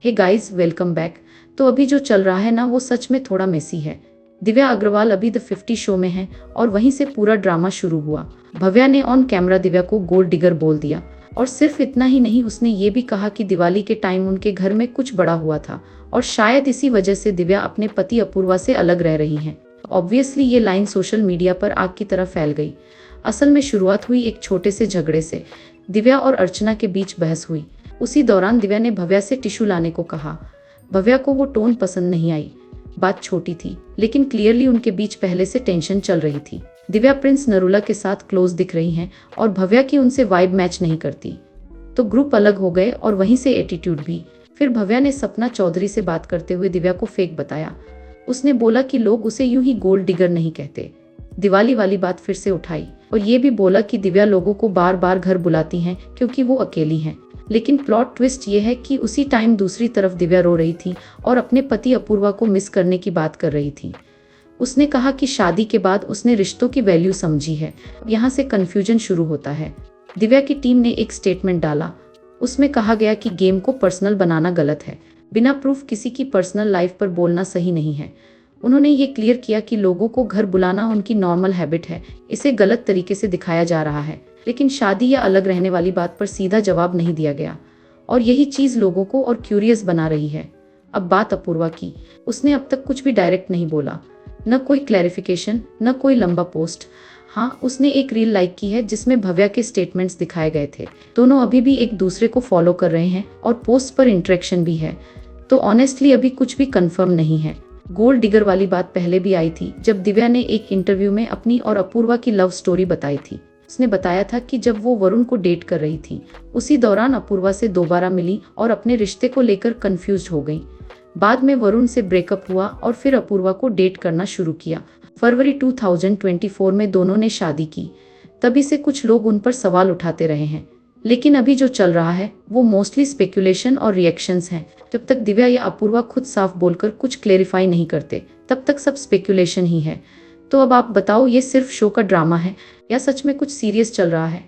Hey guys, welcome back. तो अभी जो चल रहा है ना, वो सच में थोड़ा मेसी है। दिव्या अग्रवाल अभी द 50 शो में है और वहीं से पूरा ड्रामा शुरू हुआ। भव्या ने ऑन कैमरा दिव्या को गोल्ड डिगर बोल दिया और सिर्फ इतना ही नहीं, उसने ये भी कहा कि दिवाली के टाइम उनके घर में कुछ बड़ा हुआ था और शायद इसी वजह से दिव्या अपने पति अपूर्वा से अलग रह रही हैं। ऑब्वियसली ये लाइन सोशल मीडिया पर आग की तरह फैल गई। असल में शुरुआत हुई एक छोटे से झगड़े से। दिव्या और अर्चना के बीच बहस हुई। उसी दौरान दिव्या ने भव्या से टिश्यू लाने को कहा। भव्या को वो टोन पसंद नहीं आई। बात छोटी थी, लेकिन क्लियरली उनके बीच पहले से टेंशन चल रही थी। दिव्या प्रिंस नरूला के साथ क्लोज दिख रही हैं और भव्या की उनसे वाइब मैच नहीं करती, तो ग्रुप अलग हो गए और वहीं से एटीट्यूड भी। फिर भव्या ने सपना चौधरी से बात करते हुए दिव्या को फेक बताया। उसने बोला कि लोग उसे यूं ही गोल्ड डिगर नहीं कहते। दिवाली वाली बात फिर से उठाई और ये भी बोला कि दिव्या लोगों को बार बार घर बुलाती हैं क्योंकि वो अकेली हैं। लेकिन प्लॉट ट्विस्ट ये है कि उसी टाइम दूसरी तरफ दिव्या रो रही थी और अपने पति अपूर्वा को मिस करने की बात कर रही थी। उसने कहा कि शादी के बाद उसने रिश्तों की वैल्यू समझी है। यहाँ से कन्फ्यूजन शुरू होता है। दिव्या की टीम ने एक स्टेटमेंट डाला। उसमें कहा गया कि गेम को पर्सनल बनाना गलत है। बिना प्रूफ किसी की पर्सनल लाइफ पर बोलना सही नहीं है। उन्होंने ये क्लियर किया कि लोगों को घर बुलाना उनकी नॉर्मल हैबिट है, इसे गलत तरीके से दिखाया जा रहा है। लेकिन शादी या अलग रहने वाली बात पर सीधा जवाब नहीं दिया गया और यही चीज़ लोगों को और क्यूरियस बना रही है। अब बात अपूर्वा की। उसने अब तक कुछ भी डायरेक्ट नहीं बोला, न कोई क्लैरिफिकेशन, न कोई लंबा पोस्ट। हाँ, उसने एक रील लाइक की है जिसमें भव्या के स्टेटमेंट्स दिखाए गए थे। दोनों अभी भी एक दूसरे को फॉलो कर रहे हैं और पोस्ट पर इंटरेक्शन भी है। तो ऑनेस्टली अभी कुछ भी कंफर्म नहीं है। गोल्ड डिगर वाली बात पहले भी आई थी, जब दिव्या ने एक इंटरव्यू में अपनी और अपूर्वा की लव स्टोरी बताई थी। उसने बताया था कि जब वो वरुण को डेट कर रही थी, उसी दौरान अपूर्वा से दोबारा मिली और अपने रिश्ते को लेकर कंफ्यूज हो गई। बाद में वरुण से ब्रेकअप हुआ और फिर अपूर्वा को डेट करना शुरू किया। फरवरी 2024 में दोनों ने शादी की। तभी से कुछ लोग उन पर सवाल उठाते रहे हैं, लेकिन अभी जो चल रहा है वो मोस्टली स्पेकुलेशन और रिएक्शंस हैं। जब तक दिव्या या अपूर्वा खुद साफ बोलकर कुछ क्लेरिफाई नहीं करते, तब तक सब स्पेकुलेशन ही है। तो अब आप बताओ, ये सिर्फ शो का ड्रामा है या सच में कुछ सीरियस चल रहा है?